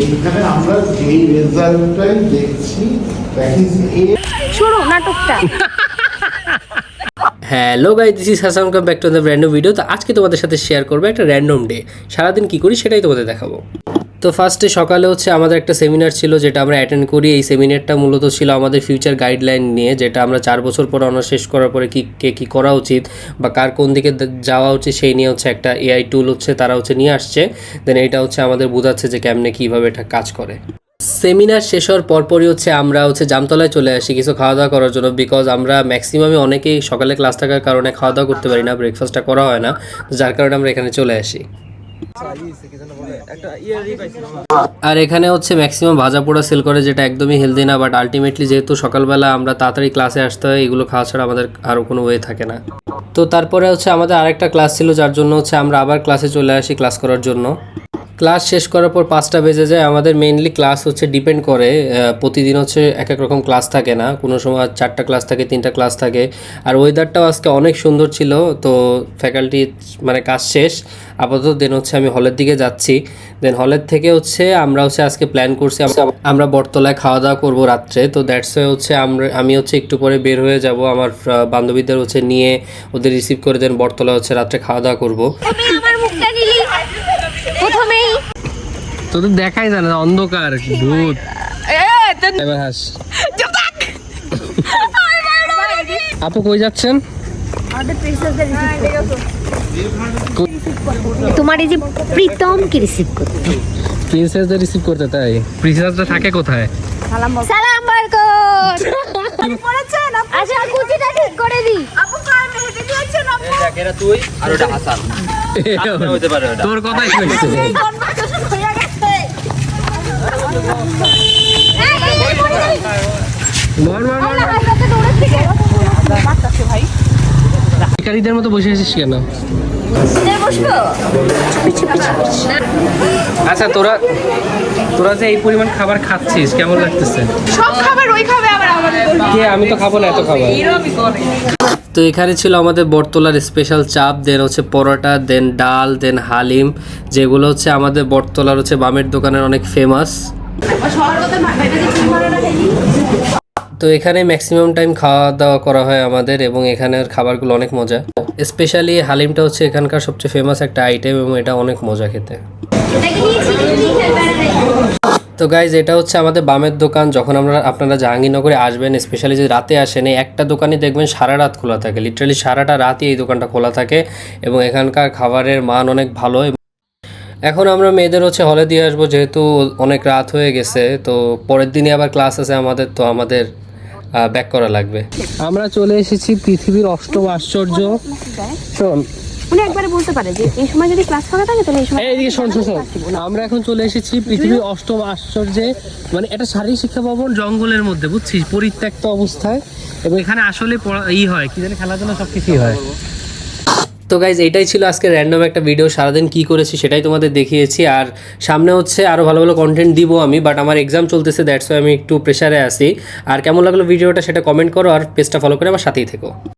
এইখানে আমরা যেই রেজাল্টটাই দেখছি শুরু নাটকটা। Hello guys, this is Hasan, welcome back to the brand new video. তো আজকে তোমাদের সাথে শেয়ার করবো একটা র্যান্ডম ডে, সারাদিন কী করি সেটাই তোমাদের দেখাবো। তো ফার্স্টে সকালে হচ্ছে আমাদের একটা সেমিনার ছিল যেটা আমরা অ্যাটেন্ড করি। এই সেমিনারটা মূলত ছিল আমাদের ফিউচার গাইডলাইন নিয়ে, যেটা আমরা 4 বছর পর অনার্স শেষ করার পরে কী করা উচিত বা কার কোন দিকে যাওয়া উচিত সেই নিয়ে হচ্ছে একটা এআই টুল হচ্ছে তারা হচ্ছে নিয়ে আসছে। দেন এইটা হচ্ছে আমাদের বোঝাচ্ছে যে কেমনে কীভাবে এটা কাজ করে। সেমিনার শেষ হওয়ার পরপরই হচ্ছে আমরা হচ্ছে জামতলায় চলে আসি কিছু খাওয়া দাওয়া করার জন্য, বিকজ আমরা ম্যাক্সিমামে অনেকেই সকালে ক্লাস থাকার কারণে খাওয়া দাওয়া করতে পারি না, ব্রেকফাস্টটা করা হয় না, যার কারণে আমরা এখানে চলে আসি। আর এখানে হচ্ছে ম্যাক্সিমাম ভাজা পোড়া সেল করে, যেটা একদমই হেলদি না, বাট আলটিমেটলি যেহেতু সকালবেলা আমরা তাড়াতাড়ি ক্লাসে আসতে হয়, এগুলো খাওয়া ছাড়া আমাদের আরও কোনো ওয়ে থাকে না। তো তারপরে হচ্ছে আমাদের আরেকটা ক্লাস ছিল, যার জন্য হচ্ছে আমরা আবার ক্লাসে চলে আসি ক্লাস করার জন্য। ক্লাস শেষ করার পর 5টা বেজে যায়। আমাদের মেইনলি ক্লাস হচ্ছে ডিপেন্ড করে, প্রতিদিন হচ্ছে এক এক রকম ক্লাস থাকে না, কোনো সময় 4টা ক্লাস থাকে, 3টা ক্লাস থাকে। আর ওয়েদারটাও আজকে অনেক সুন্দর ছিল। তো ফ্যাকাল্টি মানে কাজ শেষ আপাতত, দেন হচ্ছে আমি হলের দিকে যাচ্ছি। দেন হলের থেকে হচ্ছে আমরা হচ্ছে আজকে প্ল্যান করছি আমরা বটতলায় খাওয়া দাওয়া করবো রাত্রে। তো দ্যাটস ওয়ে হচ্ছে আমি হচ্ছে একটু পরে বের হয়ে যাব আমার বান্ধবীদের হচ্ছে নিয়ে, ওদের রিসিভ করে দেন বটতলায় হচ্ছে রাত্রে খাওয়া দাওয়া করবো। প্রথমেই তোদের দেখাই যায় না, অন্ধকার ভূত। এবার হাস। আপু কই যাচ্ছেন? তোমার এই যে প্রীতমকে রিসিভ করতে, প্রিন্সেসদের রিসিভ করতে। তাই প্রিন্সেসটা থাকে কোথায়? সালাম বারকত। আচ্ছা কুচিটা ঠিক করে দি। আপু কার মেহেদি দিয়েছেন আপু? এরা তুই আর ওটা হাসান হতে পারে, ওটা তোর কথাই শুনছে। কনভারসেশন হয়ে গেছে। মর মর মর। ভিখারিদের মতো বসে আছিস কেন? আচ্ছা তোরা যে এই পরিমাণ খাবার খাচ্ছিস কেমন লাগতেছে? সব খাবার ওই খাবে আবার আমাদের। কে? আমি তো খাবো না এত খাবার। তো এখানে ছিল আমাদের বটতলার স্পেশাল চাপ, দেন হচ্ছে পরোটা, দেন ডাল, দেন হালিম, যেগুলো হচ্ছে আমাদের বটতলার হচ্ছে বামের দোকানের অনেক ফেমাস। তো এখানে ম্যাক্সিমাম টাইম খাওয়া দাওয়া করা হয় আমাদের, এবং এখানের খাবারগুলো অনেক মজা। স্পেশালি হালিমটা হচ্ছে এখানকার সবচেয়ে ফেমাস একটা আইটেম, এবং এটা অনেক মজা খেতে। তো গাইজ, এটা হচ্ছে আমাদের বামের দোকান। যখন আপনারা জাহাঙ্গীরনগরে আসবেন, স্পেশালি যদি রাতে আসেন, এই একটা দোকানই দেখবেন সারা রাত খোলা থাকে, লিটারালি সারাটা রাতই এই দোকানটা খোলা থাকে, এবং এখানকার খাবারের মান অনেক ভালো। এখন আমরা মেয়েদের হচ্ছে হলে দিয়ে আসবো, যেহেতু অনেক রাত হয়ে গেছে। তো পরের দিনই আবার ক্লাস আছে আমাদের, তো আমাদের ব্যাক করা লাগবে। আমরা চলে এসেছি পৃথিবীর 8ম আশ্চর্য। শোন, উনি একবারে বলতে পারে যে এই সময় যদি ক্লাস ফাঁকা থাকে তাহলে এই সময়। এইদিকে শোন, আমরা এখন চলে এসেছি পৃথিবীর 8ম আশ্চর্যে, মানে এটা শারীরিক শিক্ষা ভবন জঙ্গলের মধ্যে, বুঝছিস, পরিত্যক্ত অবস্থায়, এবং এখানে আসলে হয় কি জানি, খেলাধুলা সব কিছুই হয়। তো গাইজ, এইটাই ছিল আজকে র্যান্ডম একটা ভিডিও। সারাদিন কী করেছি সেটাই তোমাদের দেখিয়েছি, আর সামনে হচ্ছে আরও ভালো ভালো কন্টেন্ট দিব আমি, বাট আমার এক্সাম চলতেছে, দ্যাটস ওয়াই আমি একটু প্রেশারে আছি। আর কেমন লাগলো ভিডিওটা সেটা কমেন্ট করো, আর পেজটা ফলো করে আমার সাথেই থেকো।